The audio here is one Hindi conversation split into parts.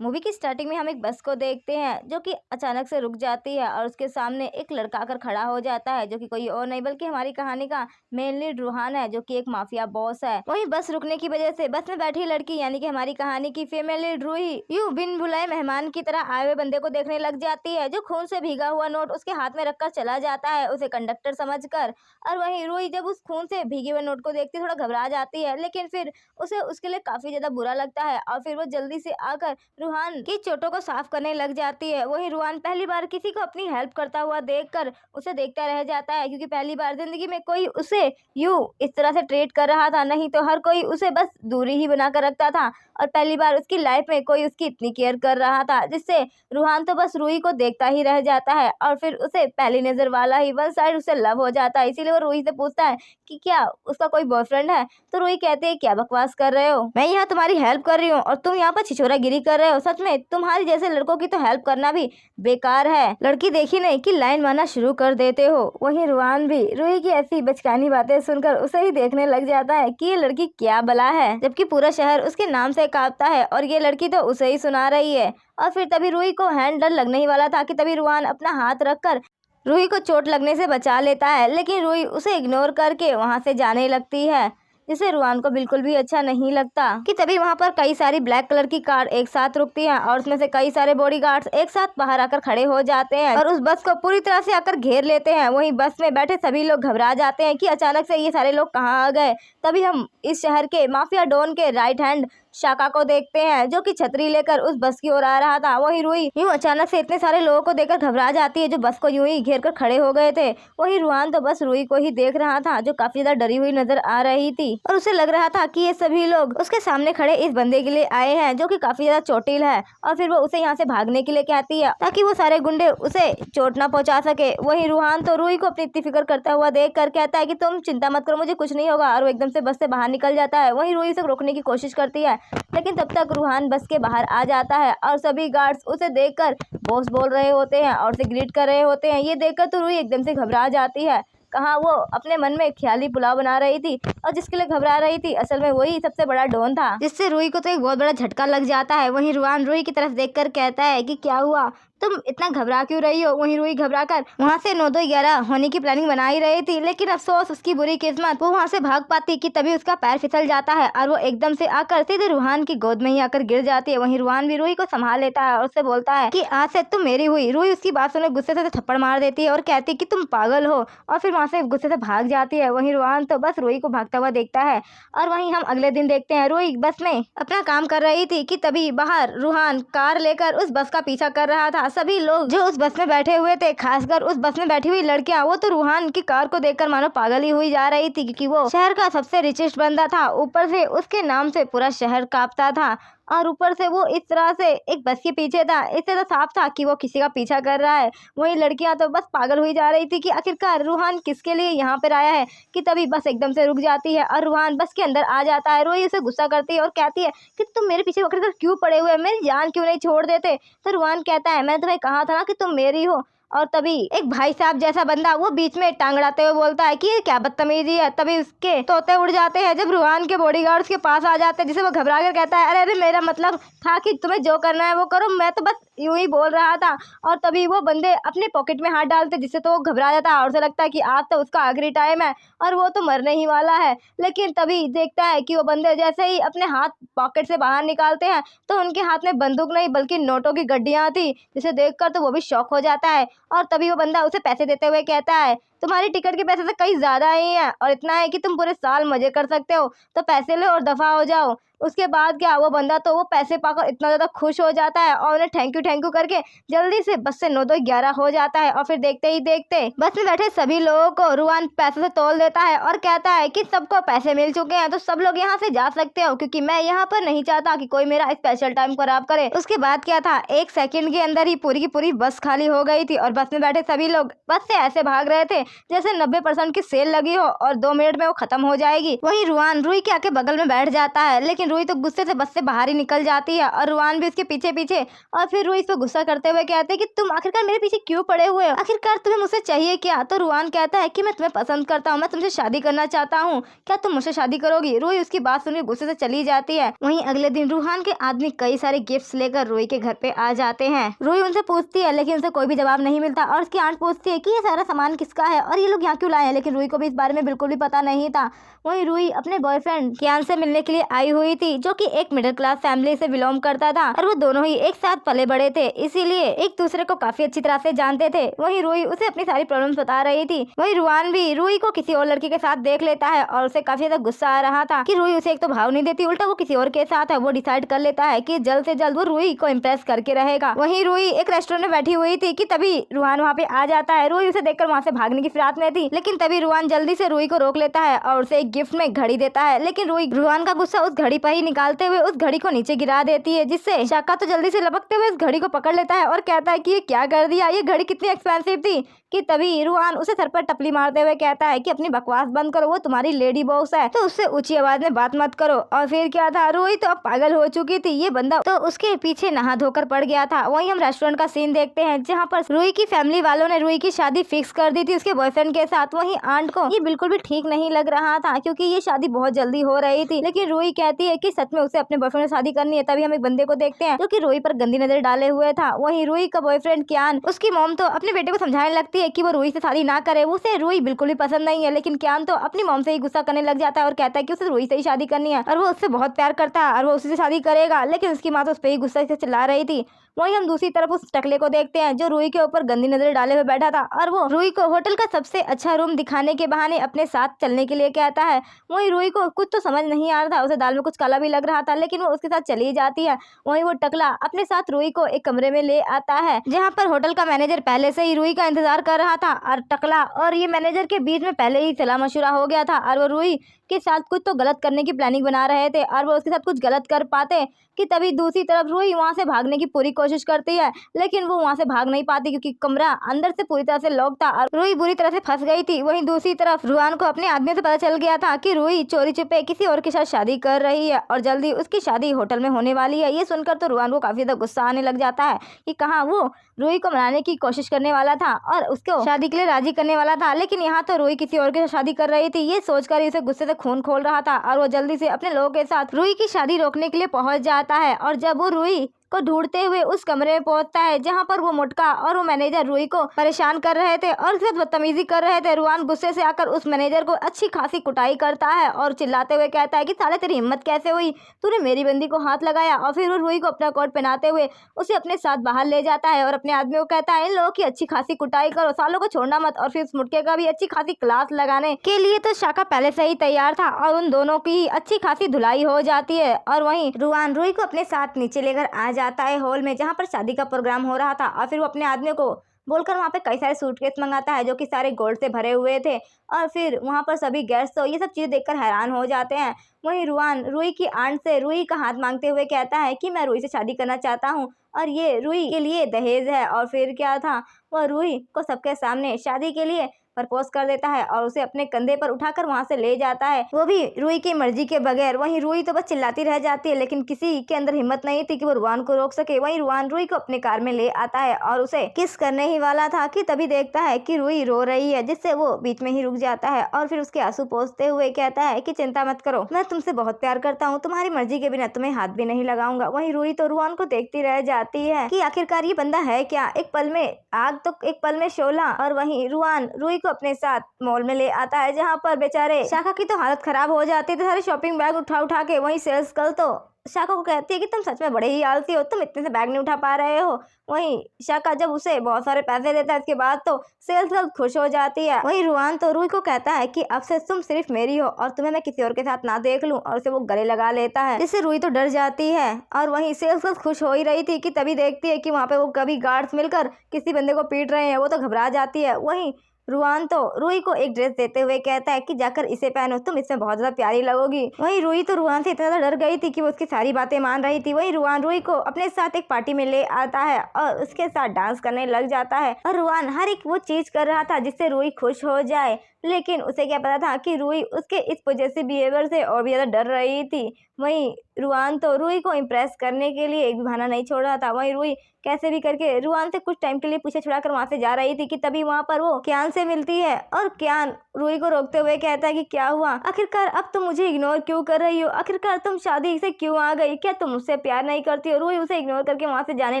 मूवी की स्टार्टिंग में हम एक बस को देखते हैं जो कि अचानक से रुक जाती है और उसके सामने एक लड़का आकर खड़ा हो जाता है जो कि कोई और नहीं बल्कि हमारी कहानी का मेन लीड रूहान है जो कि एक माफिया बॉस है। वहीं बस रुकने की वजह से बस में बैठी लड़की यानी कि हमारी कहानी की फीमेल लीड रूही यूं बिन बुलाए मेहमान की तरह आए हुए बंदे को देखने लग जाती है जो खून से भीगा हुआ नोट उसके हाथ में रखकर चला जाता है उसे कंडक्टर समझकर। और वहीं रूही जब उस खून से भीगे हुए नोट को देखती थोड़ा घबरा जाती है, लेकिन फिर उसे उसके लिए काफी ज्यादा बुरा लगता है और फिर वो जल्दी से आकर रूहान की चोटों को साफ करने लग जाती है। वहीं रूहान पहली बार किसी को अपनी हेल्प करता हुआ देखकर उसे देखता रह जाता है क्योंकि पहली बार जिंदगी में कोई उसे यूं इस तरह से ट्रीट कर रहा था, नहीं तो हर कोई उसे बस दूरी ही बनाकर रखता था और पहली बार उसकी लाइफ में कोई उसकी इतनी केयर कर रहा था, जिससे रूहान तो बस रूही को देखता ही रह जाता है और फिर उसे पहली नजर वाला ही वन साइड उसे लव हो जाता है। इसीलिए वो रूही से पूछता है कि क्या उसका कोई बॉयफ्रेंड है, तो रूही कहती है क्या बकवास कर रहे हो, मैं यहाँ तुम्हारी हेल्प कर रही हूँ और तुम यहाँ पर छिछोरागिरी कर रहे हो, सच में तुम्हारी जैसे लड़कों की तो हेल्प करना भी बेकार है, लड़की देखी नहीं कि लाइन मारना शुरू कर देते हो। वहीं रूहान भी रूही की ऐसी बचकानी बातें सुनकर उसे ही देखने लग जाता है कि ये लड़की क्या बला है, जबकि पूरा शहर उसके नाम से कांपता है और ये लड़की तो उसे ही सुना रही है। और फिर तभी रूही को हैंड डर लगने ही वाला था कि तभी रूहान अपना हाथ रखकर रूही को चोट लगने से बचा लेता है, लेकिन रूही उसे इग्नोर करके वहां से जाने लगती है, जिसे रूहान को बिल्कुल भी अच्छा नहीं लगता। कि तभी वहां पर कई सारी ब्लैक कलर की कार एक साथ रुकती हैं और उसमें से कई सारे बॉडीगार्ड्स एक साथ बाहर आकर खड़े हो जाते हैं और उस बस को पूरी तरह से आकर घेर लेते हैं। वहीं बस में बैठे सभी लोग घबरा जाते हैं कि अचानक से ये सारे लोग कहाँ आ गए। तभी हम इस शहर के माफिया डॉन के राइट हैंड शाका को देखते हैं जो कि छतरी लेकर उस बस की ओर आ रहा था। वहीं रूही यूं अचानक से इतने सारे लोगों को देखकर घबरा जाती है जो बस को यूं ही घेर कर खड़े हो गए थे। वहीं रूहान तो बस रूही को ही देख रहा था जो काफी ज्यादा डरी हुई नजर आ रही थी और उसे लग रहा था कि ये सभी लोग उसके सामने खड़े इस बंदे के लिए आए हैं जो कि काफी ज्यादा चोटिल है। और फिर वो उसे यहाँ से भागने के लिए कहती है ताकि वो सारे गुंडे उसे चोट ना पहुंचा सके। वहीं रूहान तो रूही को अपनी इतनी फिक्र करता हुआ देख कर कहता है कि तुम चिंता मत करो, मुझे कुछ नहीं होगा, और वो एकदम से बस से बाहर निकल जाता है। वहीं रूही उसे रोकने की कोशिश करती है, लेकिन तब तक रूहान बस के बाहर आ जाता है और सभी गार्ड्स उसे देखकर बॉस बोल रहे होते हैं और उसे ग्रीट कर रहे होते हैं। ये देखकर तो रूही एकदम से घबरा जाती है। कहाँ वो अपने मन में ख्याली पुलाव बना रही थी और जिसके लिए घबरा रही थी असल में वही सबसे बड़ा डॉन था, जिससे रूही को तो एक बहुत बड़ा झटका लग जाता है। वहीं रूहान रूही की तरफ देखकर कहता है कि क्या हुआ, तुम इतना घबरा क्यों रही हो। वहीं रूही घबराकर वहां से 9-2-11 होने की प्लानिंग बना ही रही थी, लेकिन अफसोस उसकी बुरी किस्मत, वो वहां से भाग पाती कि तभी उसका पैर फिसल जाता है और वो एकदम से आकर सीधे रूहान की गोद में ही आकर गिर जाती है। वहीं रूहान भी रूही को संभाल लेता है और उससे बोलता है कि आज से तुम मेरी हुई। रूही उसकी बात सुने गुस्से से थप्पड़ मार देती है और कहती है कि तुम पागल हो और फिर वहां से गुस्से से भाग जाती है। वहीं रूहान तो बस रूही को भागता हुआ देखता है। और वहीं हम अगले दिन देखते हैं रूही बस में अपना काम कर रही थी कि तभी बाहर रूहान कार लेकर उस बस का पीछा कर रहा था। सभी लोग जो उस बस में बैठे हुए थे, खासकर उस बस में बैठी हुई लड़कियां, वो तो रूहान की कार को देखकर मानो पागल ही हुई जा रही थी क्योंकि वो शहर का सबसे रिचेस्ट बंदा था, ऊपर से उसके नाम से पूरा शहर कांपता था और ऊपर से वो इस तरह से एक बस के पीछे था। इससे तो साफ था कि वो किसी का पीछा कर रहा है। वहीं लड़कियां तो बस पागल हुई जा रही थी कि आखिरकार रूहान किसके लिए यहाँ पर आया है। कि तभी बस एकदम से रुक जाती है और रूहान बस के अंदर आ जाता है। रूही उसे गुस्सा करती है और कहती है कि तुम मेरे पीछे पकड़ कर क्यों पड़े हुए, मेरी जान क्यों नहीं छोड़ देते। तो रूहान कहता है मैंने तुम्हें कहा था ना कि तुम मेरी हो। और तभी एक भाई साहब जैसा बंदा वो बीच में टांग अड़ाते हुए बोलता है कि ये क्या बदतमीजी है। तभी उसके तोते उड़ जाते हैं जब रूहान के बॉडीगार्ड्स के पास आ जाते हैं, जिसे वो घबरा कर कहता है अरे अरे मेरा मतलब था कि तुम्हें जो करना है वो करो, मैं तो बस यूं ही बोल रहा था। और तभी वो बंदे अपने पॉकेट में हाथ डालते जिससे तो वो घबरा जाता है और उसे लगता है कि आज तो उसका आखिरी टाइम है और वो तो मरने ही वाला है। लेकिन तभी देखता है कि वो बंदे जैसे ही अपने हाथ पॉकेट से बाहर निकालते हैं तो उनके हाथ में बंदूक नहीं बल्कि नोटों की गड्डियां थी, जिसे देखकर तो वो भी शॉक हो जाता है। और तभी वो बंदा उसे पैसे देते हुए कहता है तुम्हारी टिकट के पैसे तो कहीं ज्यादा ही हैं और इतना है कि तुम पूरे साल मजे कर सकते हो, तो पैसे लो और दफा हो जाओ। उसके बाद क्या वो बंदा तो वो पैसे पाकर इतना ज्यादा खुश हो जाता है और उन्हें थैंक यू करके जल्दी से बस से 9-2-11 हो जाता है। और फिर देखते ही देखते बस में बैठे सभी लोगों को रूहान पैसे से तोल देता है और कहता है कि सबको पैसे मिल चुके हैं तो सब लोग यहाँ से जा सकते हो, क्योंकि मैं यहाँ पर नहीं चाहता कि कोई मेरा स्पेशल टाइम खराब करे। उसके बाद क्या था, 1 सेकंड के अंदर ही पूरी की पूरी बस खाली हो गई थी और बस में बैठे सभी लोग बस से ऐसे भाग रहे थे जैसे 90% की सेल लगी हो और 2 मिनट में वो खत्म हो जाएगी। वहीं रुआन रुई के आके बगल में बैठ जाता है, लेकिन रुई तो गुस्से से बस से बाहर ही निकल जाती है और रुआन भी उसके पीछे पीछे। और फिर रुई इस पर गुस्सा करते हुए कहते हैं कि तुम आखिरकार मेरे पीछे क्यों पड़े हुए हो, आखिरकार तुम्हें मुझसे चाहिए क्या। तो रुआन कहता है कि मैं तुम्हें पसंद करता हूँ, मैं तुमसे शादी करना चाहता हूँ, क्या तुम मुझसे शादी करोगी। रुई उसकी बात सुनकर गुस्से से चली जाती है। वहीं अगले दिन रुहान के आदमी कई सारे गिफ्ट्स लेकर रुई के घर पे आ जाते हैं। रुई उनसे पूछती है लेकिन उनसे कोई भी जवाब नहीं मिलता और उसकी आंट पूछती है कि ये सारा सामान किसका है और ये लोग यहाँ क्यों लाए हैं, लेकिन रुई को भी इस बारे में बिल्कुल भी पता नहीं था। वहीं रुई अपने बॉयफ्रेंड कियान से मिलने के लिए आई हुई थी, जो कि एक मिडिल क्लास फैमिली से बिलोंग करता था और वो दोनों ही एक साथ पले बड़े थे, इसीलिए एक दूसरे को काफी अच्छी तरह से जानते थे। वहीं रुई उसे अपनी सारी प्रॉब्लम्स बता रही थी। वहीं रुआन भी रुई को किसी और लड़की के साथ देख लेता है और उसे काफी ज्यादा गुस्सा आ रहा था कि रुई उसे एक तो भाव नहीं देती, उल्टा वो किसी और के साथ है। वो डिसाइड कर लेता है कि जल्द से जल्द वो रुई को इम्प्रेस करके रहेगा। वहीं रुई एक रेस्टोरेंट में बैठी हुई थी कि तभी रुआन वहाँ पे आ जाता है। रुई उसे देखकर वहाँ से भागने की फिराक में थी, लेकिन तभी रुआन जल्दी से रुई को रोक लेता है और उसे एक गिफ्ट में घड़ी देता है। लेकिन रुई रुआन का गुस्सा उस घड़ी पर ही निकालते हुए उस घड़ी को नीचे गिरा देती है, जिससे शाका तो जल्दी से लपकते हुए उस घड़ी को पकड़ लेता है और कहता है कि ये क्या कर दिया, ये घड़ी कितनी एक्सपेंसिव थी। कि तभी रुआन उसे सर पर टपली मारते हुए कहता है कि अपनी बकवास बंद करो, वो तुम्हारी लेडी बॉस है तो उससे ऊंची आवाज में बात मत करो। और फिर क्या था, रुई तो अब पागल हो चुकी थी, ये बंदा तो उसके पीछे नहा धोकर पड़ गया था। वहीं हम रेस्टोरेंट का सीन देखते हैं जहाँ पर रुई की फैमिली वालों ने रुई की शादी फिक्स कर दी थी उसके बॉयफ्रेंड के साथ। वहीं आंट को ये बिल्कुल भी ठीक नहीं लग रहा था क्योंकि ये शादी बहुत जल्दी हो रही थी, लेकिन रुई कहती है कि सच में उसे अपने बॉयफ्रेंड से शादी करनी है। तभी हम एक बंदे को देखते हैं जो कि रुई पर गंदी नजर डाले हुए था। वहीं रुई का बॉयफ्रेंड कियान, उसकी मॉम तो अपने बेटे को समझाने लगती है कि वो रुई से शादी ना करे, उसे रुई बिल्कुल भी पसंद नहीं है। लेकिन कियान तो अपनी मॉम से ही गुस्सा करने लग जाता है और कहता है कि उसे रुई से ही शादी करनी है और वो उससे बहुत प्यार करता है और वो उसी से शादी करेगा। लेकिन उसकी माँ तो उस पर ही गुस्सा से चिल्ला रही थी। वहीं हम दूसरी तरफ उस टकले को देखते हैं जो रुई के ऊपर गंदी नजर डाले हुए बैठा था और वो रुई को होटल का सबसे अच्छा रूम दिखाने के बहाने अपने साथ चलने के लिए कहता है। वहीं रुई को कुछ तो समझ नहीं आ रहा था, उसे दाल में कुछ काला भी लग रहा था, लेकिन वो उसके साथ चली जाती है। वहीं वो टकला अपने साथ रुई को एक कमरे में ले आता है जहाँ पर होटल का मैनेजर पहले से ही रुई का इंतजार कर रहा था और टकला और ये मैनेजर के बीच में पहले ही सलाह मशुरा हो गया था और वो रुई के साथ कुछ तो गलत करने की प्लानिंग बना रहे थे और वो उसके साथ कुछ गलत कर पाते कि तभी दूसरी तरफ रुई वहां से भागने की पूरी कोशिश करती है, लेकिन वो वहां से भाग नहीं पाती क्योंकि कमरा अंदर से पूरी तरह से लॉक था और रुई बुरी तरह से फंस गई थी। वहीं दूसरी तरफ रुआन को अपने आदमी से पता चल गया था कि रुई चोरी छुपे किसी और के साथ शादी कर रही है और जल्दी उसकी शादी होटल में होने वाली है। ये सुनकर तो रुआन को काफी ज्यादा गुस्सा आने लग जाता है कि कहाँ वो रुई को मनाने की कोशिश करने वाला था और उसको शादी के लिए राजी करने वाला था, लेकिन यहाँ तो रुई किसी और के साथ शादी कर रही थी। ये सोचकर ही उसे गुस्से से खून खोल रहा था और वो जल्दी से अपने लोगों के साथ रुई की शादी रोकने के लिए पहुंच जाता है और जब वो रुई को ढूंढते हुए उस कमरे में पहुंचता है जहां पर वो मोटका और वो मैनेजर रुई को परेशान कर रहे थे और उसके साथ बदतमीजी कर रहे थे। रुआन गुस्से से आकर उस मैनेजर को अच्छी खासी कुटाई करता है और चिल्लाते हुए कहता है कि साले तेरी हिम्मत कैसे हुई, तूने मेरी बंदी को हाथ लगाया। और फिर वो रुई को अपना कोट पहनाते हुए उसे अपने साथ बाहर ले जाता है और अपने आदमी को कहता है इन लोगों की अच्छी खासी कुटाई करो, सालों को छोड़ना मत। और फिर उस मुटके का भी अच्छी खासी क्लास लगाने के लिए तो शाका पहले से ही तैयार था और उन दोनों की अच्छी खासी धुलाई हो जाती है। और वहीं रुआन रुई को अपने साथ नीचे लेकर आ जाता है हॉल में जहाँ पर शादी का प्रोग्राम हो रहा था और फिर वो अपने आदमी को बोलकर वहाँ पे कई सारे सूटकेस मंगाता है जो कि सारे गोल्ड से भरे हुए थे और फिर वहाँ पर सभी गेस्ट तो ये सब चीज़ देखकर हैरान हो जाते हैं। वहीं रुआन रुई की आंट से रुई का हाथ मांगते हुए कहता है कि मैं रुई से शादी करना चाहता हूँ और ये रुई के लिए दहेज है। और फिर क्या था, वह रुई को सबके सामने शादी के लिए प्रपोज कर देता है और उसे अपने कंधे पर उठाकर वहां से ले जाता है, वो भी रुई की मर्जी के बगैर। वहीं रुई तो बस चिल्लाती रह जाती है, लेकिन किसी के अंदर हिम्मत नहीं थी कि वो रुआन को रोक सके। वहीं रुआन रुई को अपने कार में ले आता है और उसे किस करने ही वाला था कि तभी देखता है कि रुई रो रही है, जिससे वो बीच में ही रुक जाता है और फिर उसके आंसू पोंछते हुए कहता है कि चिंता मत करो, मैं तुमसे बहुत प्यार करता हूँ, तुम्हारी मर्जी के बिना तुम्हें हाथ भी नहीं लगाऊंगा। वहीं रुई तो रुआन को देखती रह जाती है कि आखिरकार ये बंदा है क्या, एक पल में आग तो एक पल में शोला। और वहीं रुआन रुई को अपने साथ मॉल में ले आता है जहाँ पर बेचारे शाका की तो हालत खराब हो जाती है, तो सारे शॉपिंग बैग उठा उठा के। वहीं सेल्स गर्ल तो शाका को कहती है कि तुम सच में बड़े ही आलसी हो, तुम इतने से बैग नहीं उठा पा रहे हो। वहीं शाका जब उसे बहुत सारे पैसे देता है इसके बाद तो सेल्स गर्ल खुश हो जाती है। वहीं रुआन तो रुई को कहता है कि अब से तुम सिर्फ मेरी हो और तुम्हें मैं किसी और के साथ ना देख लूं, और उसे वो गले लगा लेता है जिससे रुई तो डर जाती है। और वहीं सेल्स गर्ल खुश हो ही रही थी कि तभी देखती है कि वहाँ पे वो कभी गार्ड्स मिलकर किसी बंदे को पीट रहे हैं, वो तो घबरा जाती है। वहीं रुआन तो रूही को एक ड्रेस देते हुए कहता है कि जाकर इसे पहनो, तुम इसमें बहुत ज्यादा प्यारी लगोगी। वहीं रूही तो रुआन से इतना ज्यादा डर गई थी कि वो उसकी सारी बातें मान रही थी। वहीं रुआन रूही को अपने साथ एक पार्टी में ले आता है और उसके साथ डांस करने लग जाता है और रुआन हर एक वो चीज कर रहा था जिससे रूही खुश हो जाए, लेकिन उसे क्या पता था कि रूही उसके इस पॉजेसिव बिहेवियर से और भी ज्यादा डर रही थी। वहीं रुआन तो रूही को इम्प्रेस करने के लिए एक भी बहाना नहीं छोड़ रहा था। वहीं रूही कैसे भी करके रुआन से कुछ टाइम के लिए पीछे छुड़ाकर वहां से जा रही थी कि तभी वहां पर वो क्यान से मिलती है और क्यान रूही को रोकते हुए कहता है कि क्या हुआ, आखिरकार अब तुम मुझे इग्नोर क्यों कर रही हो, आखिरकार तुम शादी से क्यों आ गई, क्या तुम मुझसे प्यार नहीं करती हो। रूही उसे इग्नोर करके वहां से जाने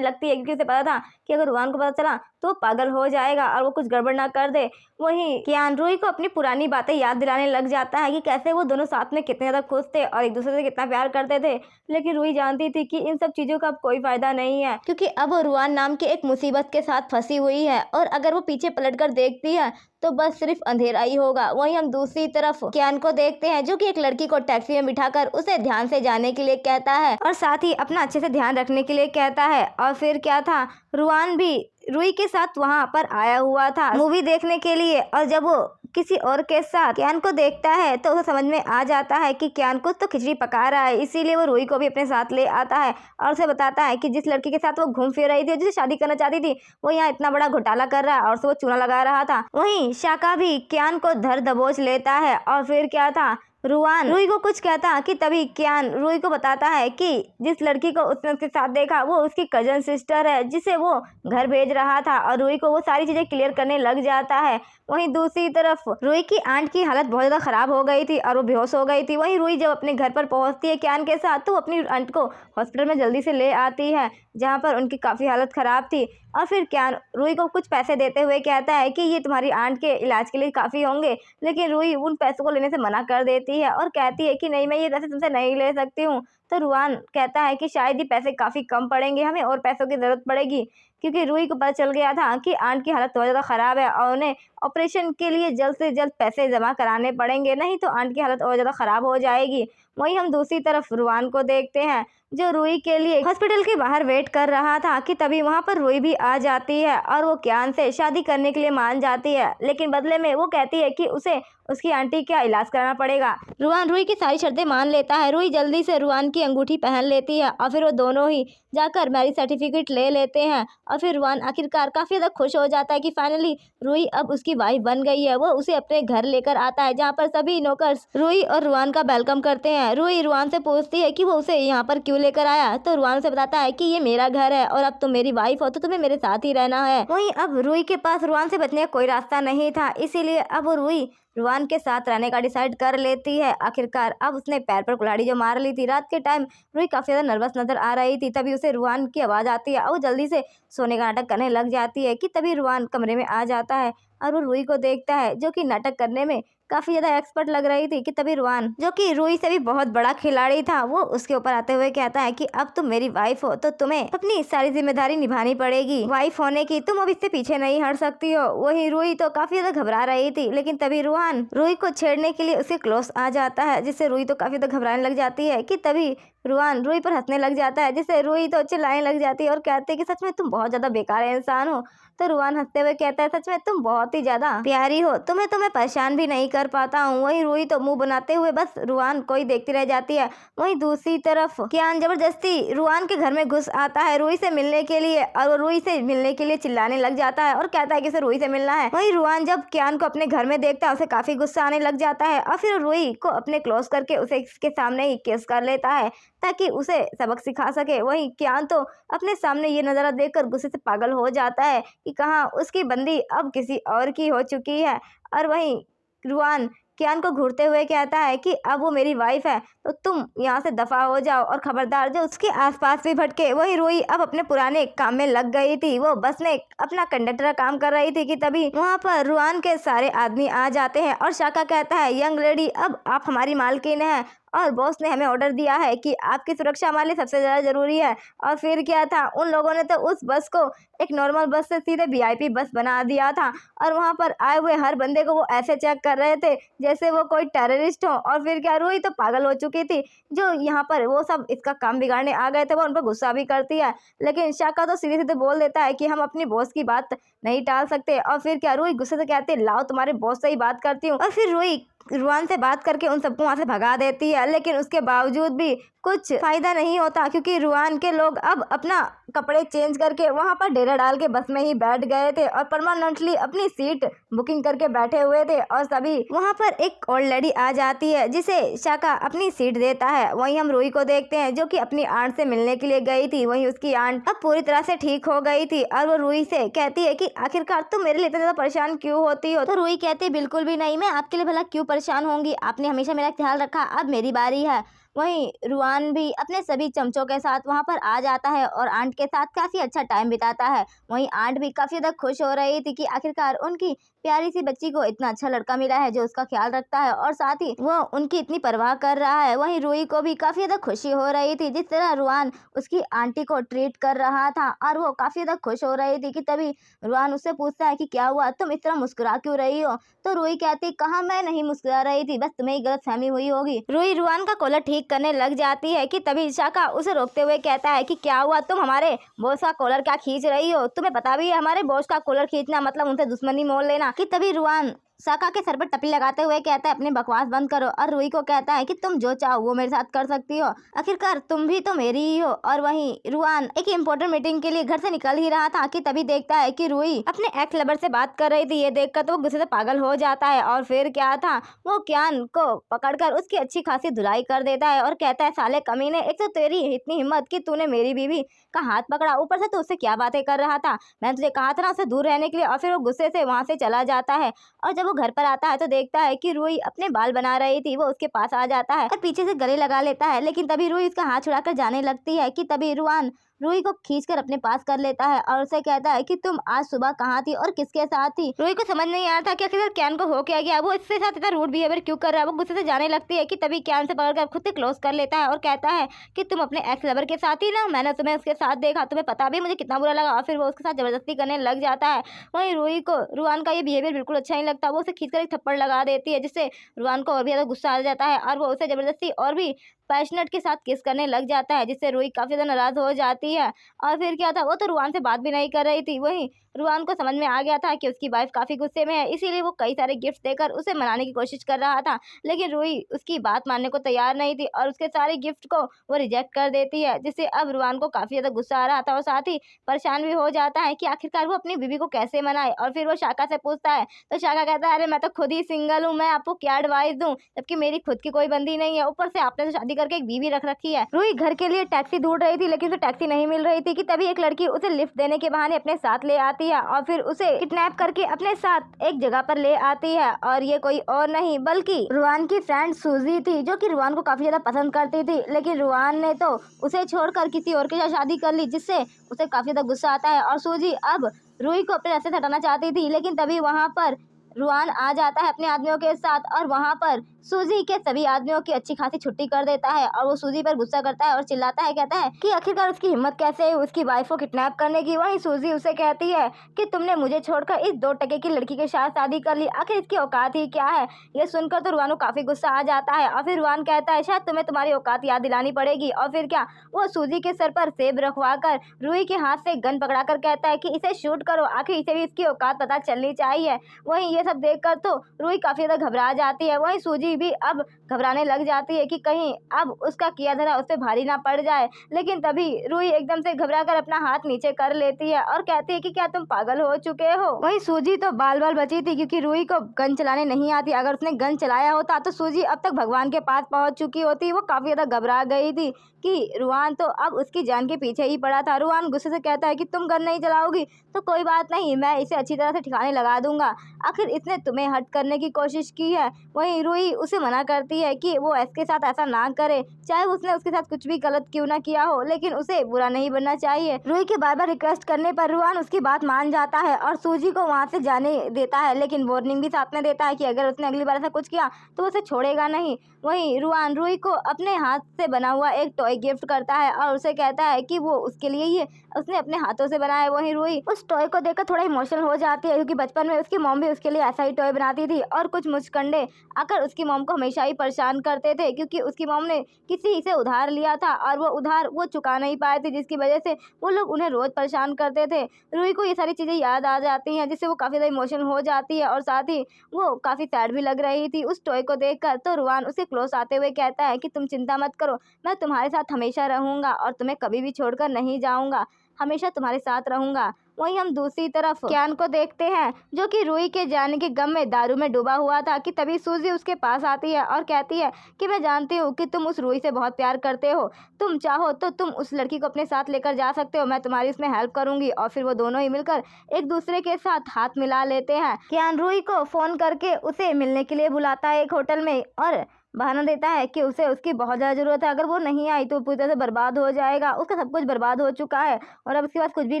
लगती है क्योंकि उसे पता था कि अगर रुआन को पता चला तो वो पागल हो जाएगा और वो कुछ गड़बड़ ना कर दे। वहीं क्यान रूही को अपनी पुरानी बातें याद दिलाने लग जाता है कि कैसे वो दोनों साथ में कितने ज्यादा खुश थे और एक दूसरे से कितना प्यार करते थे, लेकिन रूही जानती थी कि इन सब चीजों का अब कोई फायदा नहीं है क्योंकि अब वो रुआन नाम के एक मुसीबत के साथ फंसी हुई है और अगर वो पीछे पलटकर देखती है तो बस सिर्फ अंधेरा ही होगा। वहीं हम दूसरी तरफ क्यान को देखते हैं जो कि एक लड़की को टैक्सी में बिठाकर उसे ध्यान से जाने के लिए कहता है और साथ ही अपना अच्छे से ध्यान रखने के लिए कहता है। और फिर क्या था, रुआन भी रूही के साथ वहां पर आया हुआ था मूवी देखने के लिए और जब वो किसी और के साथ क्यान को देखता है तो उसे समझ में आ जाता है कि क्यान कुछ तो खिचड़ी पका रहा है, इसीलिए वो रूही को भी अपने साथ ले आता है और उसे बताता है कि जिस लड़की के साथ वो घूम फिर रही थी, जिसे शादी करना चाहती थी, वो यहाँ इतना बड़ा घोटाला कर रहा है और उसे वो चूना लगा रहा था। वहीं शाका भी क्यान को धर दबोच लेता है और फिर क्या था, रुआन रूही को कुछ कहता कि तभी क्यान रूही को बताता है कि जिस लड़की को उसने उसके साथ देखा वो उसकी कजन सिस्टर है जिसे वो घर भेज रहा था और रूही को वो सारी चीजें क्लियर करने लग जाता है। वहीं दूसरी तरफ रूही की आंट की हालत बहुत ज्यादा खराब हो गई थी और वो बेहोश हो गई थी। वहीं रूही जब अपने घर पर पहुंचती है क्यान के साथ तो वो अपनी आंट को हॉस्पिटल में जल्दी से ले आती है जहाँ पर उनकी काफी हालत खराब थी और फिर क्यान रूही को कुछ पैसे देते हुए कहता है कि ये तुम्हारी आंट के इलाज के लिए काफी होंगे, लेकिन रूही उन पैसों को लेने से मना कर देती है और कहती है कि नहीं, मैं ये पैसे तुमसे नहीं ले सकती हूँ। तो रुआन कहता है कि शायद ये पैसे काफी कम पड़ेंगे, हमें और पैसों की जरूरत पड़ेगी क्योंकि रूही को पता चल गया था कि आंट की हालत बहुत ज़्यादा ख़राब है और उन्हें ऑपरेशन के लिए जल्द से जल्द पैसे जमा कराने पड़ेंगे, नहीं तो आंट की हालत और ज़्यादा ख़राब हो जाएगी। वहीं हम दूसरी तरफ रुआन को देखते हैं जो रूही के लिए हॉस्पिटल के बाहर वेट कर रहा था कि तभी वहां पर रूही भी आ जाती है और वो क्यान से शादी करने के लिए मान जाती है, लेकिन बदले में वो कहती है कि उसे उसकी आंटी का इलाज कराना पड़ेगा। रुआन रूही की सारी शर्तें मान लेता है। रूही जल्दी से रुआन की अंगूठी पहन लेती है और फिर वो दोनों ही जाकर मैरिज सर्टिफिकेट ले लेते हैं और फिर रुआन आखिरकार काफ़ी ज़्यादा खुश हो जाता है कि फाइनली रूही अब उसकी वाइफ बन गई है। वो उसे अपने घर लेकर आता है जहाँ पर सभी नौकर्स रूही और रुआन का वेलकम करते हैं। रूही रुआन से पूछती है कि वो उसे यहाँ पर क्यों लेकर आया, तो रुआन से बताता है कि ये मेरा घर है और अब तुम मेरी वाइफ हो तो तुम्हें मेरे साथ ही रहना है। वहीं अब रूही के पास रुआन से बचने का कोई रास्ता नहीं था, इसीलिए अब रूही रुआन के साथ रहने का डिसाइड कर लेती है। आखिरकार अब उसने पैर पर कुल्हाड़ी जो मार ली थी रात के टाइम, रूही काफ़ी ज़्यादा नर्वस नजर आ रही थी। तभी उसे रुआन की आवाज़ आती है और वो जल्दी से सोने का नाटक करने लग जाती है कि तभी रुआन कमरे में आ जाता है और वो रूही को देखता है जो कि नाटक करने में काफ़ी ज़्यादा एक्सपर्ट लग रही थी कि तभी रुआन जो कि रूही से भी बहुत बड़ा खिलाड़ी था वो उसके ऊपर आते हुए कहता है कि अब तुम मेरी वाइफ हो तो तुम्हें अपनी सारी जिम्मेदारी निभानी पड़ेगी, वाइफ होने की तुम अब इससे पीछे नहीं हट सकती हो। वही रूही तो काफ़ी ज़्यादा घबरा रही थी, लेकिन तभी रुआन रूही को छेड़ने के लिए उसके क्लोज आ जाता है जिससे रूही तो काफ़ी ज़्यादा घबराने लग जाती है कि तभी रुआन रूही पर हंसने लग जाता है जिससे रूही तो चिल्लाने लग जाती है और कहते हैं कि सच में तुम बहुत ज़्यादा बेकार इंसान हो। तो रुआन हंसते हुए कहता है सच में तुम बहुत ही ज़्यादा प्यारी हो, तुम्हें तो मैं परेशान भी नहीं कर पाता हूँ। वहीं रूही तो मुंह बनाते हुए बस रुआन को ही देखती रह जाती है। वहीं दूसरी तरफ क्यान जबरदस्ती रुआन के घर में घुस आता है रूही से मिलने के लिए और वो रूही से मिलने के लिए चिल्लाने लग जाता है और कहता है कि उसे रूही से मिलना है। वहीं रुआन जब क्यान को अपने घर में देखता है उसे काफ़ी गुस्सा आने लग जाता है और फिर रूही को अपने क्लोज करके उसे इसके सामने ही किस कर लेता है ताकि उसे सबक सिखा सके। वहीं क्यान तो अपने सामने ये नज़ारा देखकर गुस्से से पागल हो जाता है कि कहाँ उसकी बंदी अब किसी और की हो चुकी है। और वहीं रुआन क्यान को घूरते हुए कहता है कि अब वो मेरी वाइफ है तो तुम यहाँ से दफा हो जाओ और खबरदार जो उसके आसपास भी भटके। वही रूही अब अपने पुराने काम में लग गई थी, वो बस में अपना कंडक्टर का काम कर रही थी कि तभी वहाँ पर रुआन के सारे आदमी आ जाते हैं और शाका कहता है यंग लेडी अब आप हमारी मालकिन है और बॉस ने हमें ऑर्डर दिया है कि आपकी सुरक्षा हमारे लिए सबसे ज़्यादा ज़रूरी है। और फिर क्या था, उन लोगों ने तो उस बस को एक नॉर्मल बस से सीधे VIP बस बना दिया था और वहाँ पर आए हुए हर बंदे को वो ऐसे चेक कर रहे थे जैसे वो कोई टेररिस्ट हो। और फिर क्या, रूही तो पागल हो चुकी थी। जो यहाँ पर वो सब इसका काम बिगाड़ने आ गए थे वो उन पर गुस्सा भी करती है, लेकिन शाका तो सीधे सीधे बोल देता है कि हम अपनी बॉस की बात नहीं टाल सकते। और फिर क्या, रूही गुस्से से कहती है लाओ तुम्हारे बॉस से ही बात करती हूँ। और फिर रूही रुआन से बात करके उन सबको वहाँ से भगा देती है, लेकिन उसके बावजूद भी कुछ फायदा नहीं होता क्योंकि रुआन के लोग अब अपना कपड़े चेंज करके वहाँ पर डेरा डाल के बस में ही बैठ गए थे और परमानेंटली अपनी सीट बुकिंग करके बैठे हुए थे। और सभी वहाँ पर एक ओल्ड लेडी आ जाती है जिसे शाका अपनी सीट देता है। वहीं हम रूही को देखते हैं जो कि अपनी आंट से मिलने के लिए गई थी। वहीं उसकी आंट अब पूरी तरह से ठीक हो गई थी और वो रूही से कहती है कि आखिरकार तुम मेरे लिए इतना ज्यादा परेशान क्यों होती हो। तो रूही कहती है बिल्कुल भी नहीं, मैं आपके लिए भला क्यों परेशान होंगी, आपने हमेशा मेरा ख्याल रखा, अब मेरी बारी है। वहीं रुआन भी अपने सभी चमचों के साथ वहां पर आ जाता है और आंट के साथ काफी अच्छा टाइम बिताता है। वहीं आंट भी काफी ज्यादा खुश हो रही थी कि आखिरकार उनकी प्यारी सी बच्ची को इतना अच्छा लड़का मिला है जो उसका ख्याल रखता है और साथ ही वो उनकी इतनी परवाह कर रहा है। वहीं रूही को भी काफी ज्यादा खुशी हो रही थी जिस तरह रुआन उसकी आंटी को ट्रीट कर रहा था और वो काफी ज्यादा खुश हो रही थी कि तभी रुआन उससे पूछता है कि क्या हुआ, तुम इस तरह मुस्कुरा क्यों रही हो। तो रूही कहती, कहा मैं नहीं मुस्कुरा रही थी, बस तुम्हें गलतफहमी हुई होगी। रूही रुआन का कॉलर ठीक करने लग जाती है कि तभी शाका उसे रोकते हुए कहता है कि क्या हुआ, तुम हमारे बॉस का कॉलर क्या खींच रही हो, तुम्हें पता भी है हमारे बॉस का कॉलर खींचना मतलब उनसे दुश्मनी मोल लेना। कि तभी रुआन शाका के सर पर टपली लगाते हुए कहता है अपनी बकवास बंद करो और रूही को कहता है कि तुम जो चाहो वो मेरे साथ कर सकती हो, आखिरकार तुम भी तो मेरी ही हो। और वहीं रुआन एक इम्पोर्टेंट मीटिंग के लिए घर से निकल ही रहा था कि तभी देखता है कि रूही अपने एक्स लवर से बात कर रही थी। ये देखकर तो वो गुस्से से पागल हो जाता है और फिर क्या था, वो क्यान को पकड़कर उसकी अच्छी खासी धुलाई कर देता है और कहता है साले कमीने, एक तो तेरी इतनी हिम्मत कि तूने मेरी बीवी का हाथ पकड़ा, ऊपर से तू उससे क्या बातें कर रहा था, मैंने तुझे कहा था ना उससे दूर रहने के लिए। और फिर वो गुस्से से वहां से चला जाता है और जब वो घर पर आता है तो देखता है कि रूही अपने बाल बना रही थी। वो उसके पास आ जाता है और पीछे से गले लगा लेता है, लेकिन तभी रूही उसका हाथ छुड़ाकर जाने लगती है कि तभी रुआन रूही को खींचकर अपने पास कर लेता है और उसे कहता है कि तुम आज सुबह कहाँ थी और किसके साथ थी। रूही को समझ नहीं आ रहा था कि आखिर कैन को हो क्या गया, वो इसके साथ इतना रूड बिहेवियर क्यों कर रहा है। वो गुस्से से जाने लगती है कि तभी कैन से पकड़कर खुद से क्लोज कर लेता है और कहता है कि तुम अपने एक्स लवर के साथ ही ना, मैंने तुम्हें उसके साथ देखा, तुम्हें पता भी मुझे कितना बुरा लगा। और फिर वो उसके साथ जबरदस्ती करने लग जाता है। वहीं रूही को रुआन का ये बिहेवियर बिल्कुल अच्छा नहीं लगता, वो उसे खींचकर एक थप्पड़ लगा देती है जिससे रुआन को और भी ज्यादा गुस्सा आ जाता है और वो उसे जबरदस्ती और भी पैशनेट के साथ किस करने लग जाता है जिससे रूही काफी ज्यादा नाराज हो जाती है। और फिर क्या था, वो तो रुआन से बात भी नहीं कर रही थी। वहीं रुआन को समझ में आ गया था कि उसकी वाइफ काफी गुस्से में है, इसीलिए वो कई सारे गिफ्ट देकर उसे मनाने की कोशिश कर रहा था, लेकिन रूही उसकी बात मानने को तैयार नहीं थी और उसके सारे गिफ्ट को वो रिजेक्ट कर देती है, जिससे अब रुआन को काफी ज्यादा गुस्सा आ रहा था और साथ ही परेशान भी हो जाता है कि आखिरकार वो अपनी बीवी को कैसे मनाए। और फिर वो शाका से पूछता है तो शाका कहता है अरे मैं तो खुद ही सिंगल हूँ, मैं आपको क्या एडवाइस दूं, जबकि मेरी खुद की कोई बंदी नहीं है, ऊपर से आपने तो शादी करके एक बीवी रख रखी है। रूही घर के लिए टैक्सी ढूंढ रही थी लेकिन उसे टैक्सी नहीं मिल रही थी कि तभी एक लड़की उसे लिफ्ट देने के बहाने अपने साथ ले आती है और फिर उसे किडनैप करके अपने साथ एक जगह पर ले आती है। और ये कोई और नहीं बल्कि रुआन की फ्रेंड सूजी थी जो कि रुआन को काफी ज्यादा पसंद करती थी, लेकिन रुआन ने तो उसे छोड़कर किसी और के साथ शादी कर ली जिससे उसे काफी ज्यादा गुस्सा आता है। और सूजी अब रूही को अपने रास्ते से हटाना चाहती थी, लेकिन तभी वहां पर रुआन आ जाता है अपने आदमियों के साथ और वहां पर सूजी के सभी आदमियों की अच्छी खासी छुट्टी कर देता है और वो सूजी पर गुस्सा करता है और चिल्लाता है, कहता है कि आखिरकार उसकी हिम्मत कैसे है उसकी वाइफ को किडनैप करने की। वहीं सूजी उसे कहती है कि तुमने मुझे छोड़कर इस 2 टके की लड़की के साथ शादी कर ली, आखिर इसकी औकात ही क्या है। ये सुनकर तो रुआन को काफी गुस्सा आ जाता है और फिर रुआन कहता है शायद तुम्हें तुम्हारी औकात याद दिलानी पड़ेगी। और फिर क्या, वो सूजी के सर पर सेब रखवा कर रूही के हाथ से गन पकड़ा कर कहता है कि इसे शूट करो, आखिर इसे भी इसकी औकात पता चलनी चाहिए। वहीं ये सब देखकर तो रूही काफी ज्यादा घबरा जाती है। वहीं सूजी भी अब घबराने लग जाती है कि कहीं अब उसका किया धरा उस पर भारी ना पड़ जाए, लेकिन तभी रूही एकदम से घबराकर अपना हाथ नीचे कर लेती है और कहती है कि क्या तुम पागल हो चुके हो। वहीं सूजी तो बाल बाल बची थी क्योंकि रूही को गन चलाने नहीं आती, अगर उसने गन चलाया होता तो सूजी अब तक भगवान के पास पहुंच चुकी होती। वो काफी ज्यादा घबरा गई थी कि रुआन तो अब उसकी जान के पीछे ही पड़ा था। रुआन गुस्से से कहता है कि तुम गन नहीं चलाओगी तो कोई बात नहीं, मैं इसे अच्छी तरह से ठिकाने लगा दूंगा, आखिर इसने तुम्हें हट करने की कोशिश की है। वहीं रूही उसे मना करती बोलती है कि वो एस के साथ ऐसा ना करे, चाहे उसने उसके साथ कुछ भी गलत क्यों ना किया हो, लेकिन उसे बुरा नहीं बनना चाहिए। रूही के बार बार रिक्वेस्ट करने पर रुआन उसकी बात मान जाता है और सूजी को वहाँ से जाने देता है, लेकिन वार्निंग भी साथ में देता है कि अगर उसने अगली बार ऐसा कुछ किया तो उसे छोड़ेगा नहीं। वहीं रुआन रूही को अपने हाथ से बना हुआ एक टॉय गिफ्ट करता है और उसे कहता है कि वो उसके लिए ही उसने अपने हाथों से बनाया है। वहीं रूही उस टॉय को देखकर थोड़ा इमोशनल हो जाती है, क्योंकि बचपन में उसकी मॉम भी उसके लिए ऐसा ही टॉय बनाती थी और कुछ मुचकंडे आकर उसकी मॉम को हमेशा ही परेशान करते थे, क्योंकि उसकी मॉम ने किसी से उधार लिया था और वो उधार वो चुका नहीं पाए थे, जिसकी वजह से वो लोग उन्हें रोज परेशान करते थे। रूही को ये सारी चीजें याद आ जाती हैं, जिससे वो काफी ज्यादा इमोशनल हो जाती है और साथ ही वो काफी सैड भी लग रही थी उस टॉय को देखकर। तो रुआन उसके क्लोज आते हुए कहता है कि तुम चिंता मत करो, मैं तुम्हारे साथ हमेशा रहूंगा और तुम्हें कभी भी छोड़कर नहीं जाऊंगा, हमेशा तुम्हारे साथ रहूंगा। वहीं हम दूसरी तरफ क्यान को देखते हैं, जो कि रूही के जाने के गम में दारू में डूबा हुआ था कि तभी सूजी उसके पास आती है और कहती है कि मैं जानती हूँ कि तुम उस रूही से बहुत प्यार करते हो, तुम चाहो तो तुम उस लड़की को अपने साथ लेकर जा सकते हो, मैं तुम्हारी उसमें हेल्प करूंगी। और फिर वो दोनों ही मिलकर एक दूसरे के साथ हाथ मिला लेते हैं। क्यान रूही को फोन करके उसे मिलने के लिए बुलाता है एक होटल में और बहाना देता है कि उसे उसकी बहुत ज़्यादा ज़रूरत है, अगर वो नहीं आई तो पूरी तरह से बर्बाद हो जाएगा, उसका सब कुछ बर्बाद हो चुका है और अब उसके पास कुछ भी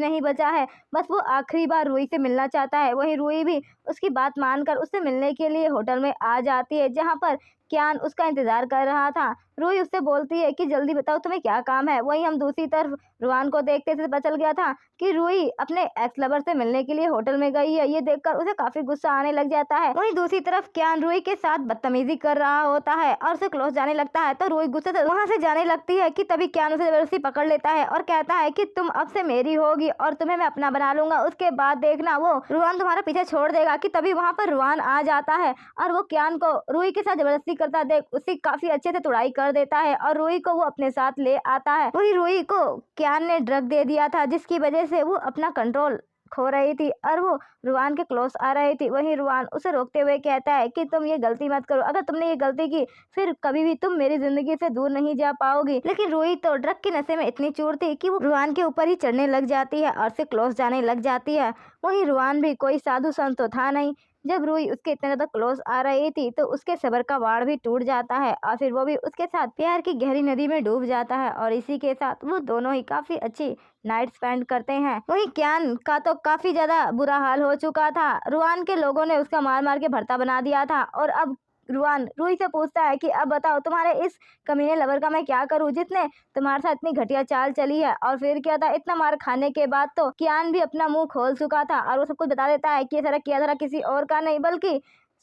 नहीं बचा है, बस वो आखिरी बार रूही से मिलना चाहता है। वहीं रूही भी उसकी बात मानकर उससे मिलने के लिए होटल में आ जाती है, जहाँ पर क्यान उसका इंतजार कर रहा था। रूही उससे बोलती है कि जल्दी बताओ तुम्हें क्या काम है। वहीं हम दूसरी तरफ रुआन को देखते थे पता चल गया था कि रूही अपने एक्स लवर से मिलने के लिए होटल में गई है, ये देखकर उसे काफी गुस्सा आने लग जाता है। वहीं दूसरी तरफ क्यान रूही के साथ बदतमीजी कर रहा होता है और उसे क्लोज जाने लगता है, तो रूही गुस्से से वहां से जाने लगती है कि तभी क्यान उसे जबरदस्ती पकड़ लेता है और कहता है कि तुम अब से मेरी होगी और तुम्हें मैं अपना बना लूंगा, उसके बाद देखना वो रुआन तुम्हारा पीछे छोड़ देगा। कि तभी वहां पर रुआन आ जाता है और वो क्यान को रूही के साथ जबरदस्ती करता देख उसकी काफी अच्छे से तुड़ाई कर देता है और रूही को वो अपने साथ ले आता है। वही रूही को क्यान ने ड्रग दे दिया था, जिसकी वजह से वो अपना कंट्रोल खो रही थी और वो रुआन के क्लोज आ रही थी। वहीं रुआन उसे रोकते हुए कहता है कि तुम ये गलती मत करो, अगर तुमने ये गलती की फिर कभी भी तुम मेरी जिंदगी से दूर नहीं जा पाओगी। लेकिन रूही तो ड्रग के नशे में इतनी चूर थी कि वो रुआन के ऊपर ही चढ़ने लग जाती है और से क्लोज जाने लग जाती है। वहीं रुआन भी कोई साधु संत तो था नहीं, जब रूही उसके इतने ज्यादा क्लोज आ रही थी तो उसके सबर का वाड़ भी टूट जाता है और फिर वो भी उसके साथ प्यार की गहरी नदी में डूब जाता है और इसी के साथ वो दोनों ही काफी अच्छी नाइट स्पेंड करते हैं। वहीं क्यान का तो काफी ज्यादा बुरा हाल हो चुका था, रुआन के लोगों ने उसका मार मार के भर्ता बना दिया था और अब रुआन रूही से पूछता है कि अब बताओ तुम्हारे इस कमीने लवर का मैं क्या करूं, जिसने तुम्हारे साथ इतनी घटिया चाल चली है। और फिर क्या था, इतना मार खाने के बाद तो क्यान भी अपना मुंह खोल चुका था और वो सब कुछ बता देता है कि ये सारा किया था किसी और का नहीं बल्कि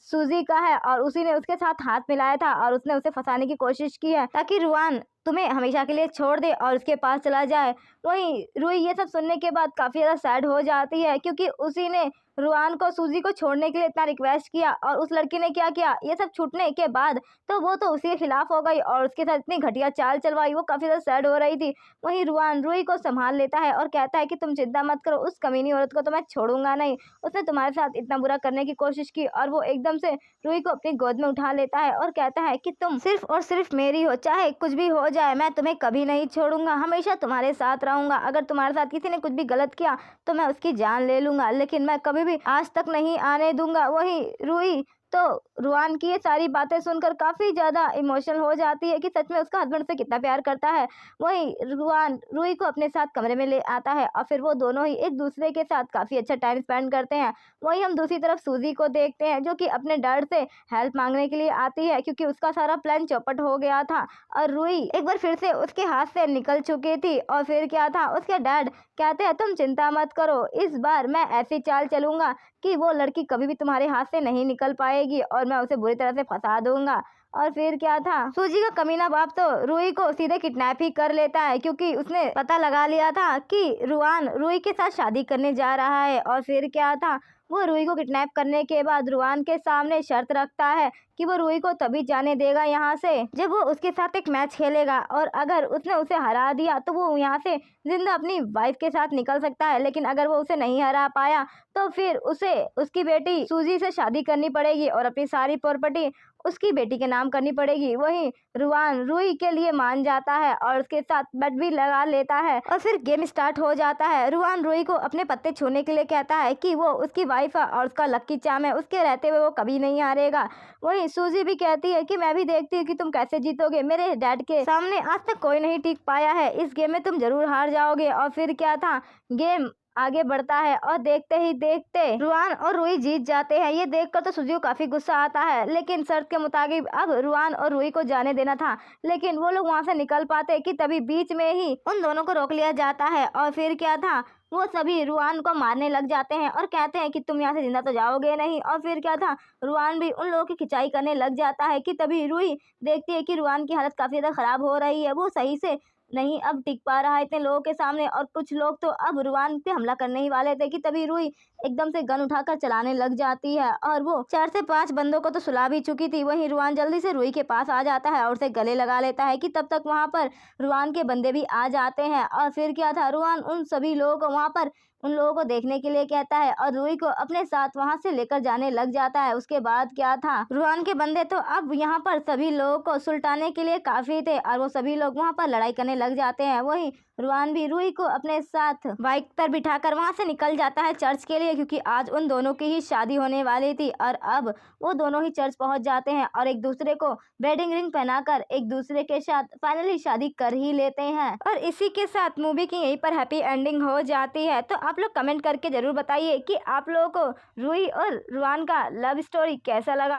सूजी का है और उसी ने उसके साथ हाथ मिलाया था और उसने उसे फंसाने की कोशिश की है ताकि रुआन तुम्हें हमेशा के लिए छोड़ दे और उसके पास चला जाए। वहीं रूही ये सब सुनने के बाद काफी ज्यादा सैड हो जाती है, क्योंकि उसी ने रुआन को सूजी को छोड़ने के लिए इतना रिक्वेस्ट किया और उस लड़की ने क्या किया, ये सब छूटने के बाद तो वो तो उसी के खिलाफ हो गई और उसके साथ इतनी घटिया चाल चलवाई, वो काफी ज्यादा सैड हो रही थी। वहीं रुआन रूही को संभाल लेता है और कहता है कि तुम चिंता मत करो, उस कमीनी औरत को तो मैं छोड़ूंगा नहीं, उसने तुम्हारे साथ इतना बुरा करने की कोशिश की। और वो एकदम से रूही को अपनी गोद में उठा लेता है और कहता है कि तुम सिर्फ और सिर्फ मेरी हो, चाहे कुछ भी हो जाए मैं तुम्हें कभी नहीं छोड़ूंगा, हमेशा तुम्हारे साथ रहूंगा, अगर तुम्हारे साथ किसी ने कुछ भी गलत किया तो मैं उसकी जान ले लूंगा, लेकिन मैं कभी भी आज तक नहीं आने दूंगा। वही रूही तो रुआन की ये सारी बातें सुनकर काफी ज्यादा इमोशनल हो जाती है कि सच में उसका हस्बैंड से कितना प्यार करता है। वही रुआन रूही को अपने साथ कमरे में ले आता है और फिर वो दोनों ही एक दूसरे के साथ काफी अच्छा टाइम स्पेंड करते हैं। वही हम दूसरी तरफ सूजी को देखते हैं, जो कि अपने डैड से हेल्प मांगने के लिए आती है, क्योंकि उसका सारा प्लान चौपट हो गया था और रूही एक बार फिर से उसके हाथ से निकल चुकी थी। और फिर क्या था, उसके डैड कहते हैं तुम चिंता मत करो, इस बार मैं ऐसी चाल चलूंगा कि वो लड़की कभी भी तुम्हारे हाथ से नहीं निकल पाएगी और मैं उसे बुरी तरह से फंसा दूंगा। और फिर क्या था, सूजी का कमीना बाप तो रूही को सीधे किडनैप ही कर लेता है, क्योंकि उसने पता लगा लिया था कि रुआन रूही के साथ शादी करने जा रहा है। और फिर क्या था, वो रूही को किडनैप करने के बाद रुआन के सामने शर्त रखता है कि वो रूही को तभी जाने देगा यहाँ से जब वो उसके साथ एक मैच खेलेगा और अगर उसने उसे हरा दिया तो वो यहाँ से जिंदा अपनी वाइफ के साथ निकल सकता है, लेकिन अगर वो उसे नहीं हरा पाया तो फिर उसे उसकी बेटी सूजी से शादी करनी पड़ेगी और अपनी सारी प्रॉपर्टी उसकी बेटी के नाम करनी पड़ेगी। वहीं रुआन रूही के लिए मान जाता है और उसके साथ बेट भी लगा लेता है और फिर गेम स्टार्ट हो जाता है। रुआन रूही को अपने पत्ते छूने के लिए कहता है कि वो उसकी वाइफ वाइफ है और उसका लक्की चार्म है, उसके रहते हुए वो कभी नहीं हारेगा। वहीं सूजी भी कहती है कि मैं भी देखती हूँ कि तुम कैसे जीतोगे, मेरे डैड के सामने आज तक कोई नहीं टिक पाया है, इस गेम में तुम जरूर हार जाओगे। और फिर क्या था, गेम आगे बढ़ता है और देखते ही देखते रुआन और रुई जीत जाते हैं। ये देखकर तो सुजी को काफी गुस्सा आता है, लेकिन शर्त के मुताबिक अब रुआन और रुई को जाने देना था, लेकिन वो लोग वहां से निकल पाते कि तभी बीच में ही उन दोनों को रोक लिया जाता है। और फिर क्या था, वो सभी रुआन को मारने लग जाते हैं और कहते हैं कि तुम यहाँ से जिंदा तो जाओगे नहीं। और फिर क्या था, रुआन भी उन लोगों की खिंचाई करने लग जाता है कि तभी रुई देखती है कि रुआन की हालत काफी ज्यादा खराब हो रही है, वो सही से नहीं अब टिक पा रहा है इतने लोगों के सामने, और कुछ लोग तो अब रुआन पे हमला करने ही वाले थे कि तभी रुई एकदम से गन उठाकर चलाने लग जाती है और वो 4 से 5 बंदों को तो सुला भी चुकी थी। वहीं रुआन जल्दी से रुई के पास आ जाता है और उसे गले लगा लेता है कि तब तक वहां पर रुआन के बंदे भी आ जाते हैं। और फिर क्या था, रुआन उन सभी लोगों को वहां पर उन लोगों को देखने के लिए कहता है और रुई को अपने साथ वहां से लेकर जाने लग जाता है। उसके बाद क्या था, रुआन के बंदे तो अब यहाँ पर सभी लोगों को सुलटाने के लिए काफी थे और वो सभी लोग वहां पर लड़ाई करने लग जाते हैं। वहीं रुआन भी रुई को अपने साथ बाइक पर बिठाकर वहां से निकल जाता है चर्च के लिए, क्योंकि आज उन दोनों की ही शादी होने वाली थी। और अब वो दोनों ही चर्च पहुंच जाते हैं और एक दूसरे को वेडिंग रिंग पहनाकर एक दूसरे के साथ फाइनली शादी कर ही लेते हैं। और इसी के साथ मूवी की यहीं पर हैप्पी एंडिंग हो जाती है। तो आप लोग कमेंट करके जरूर बताइए कि आप लोगों को रुई और रुआन का लव स्टोरी कैसा लगा।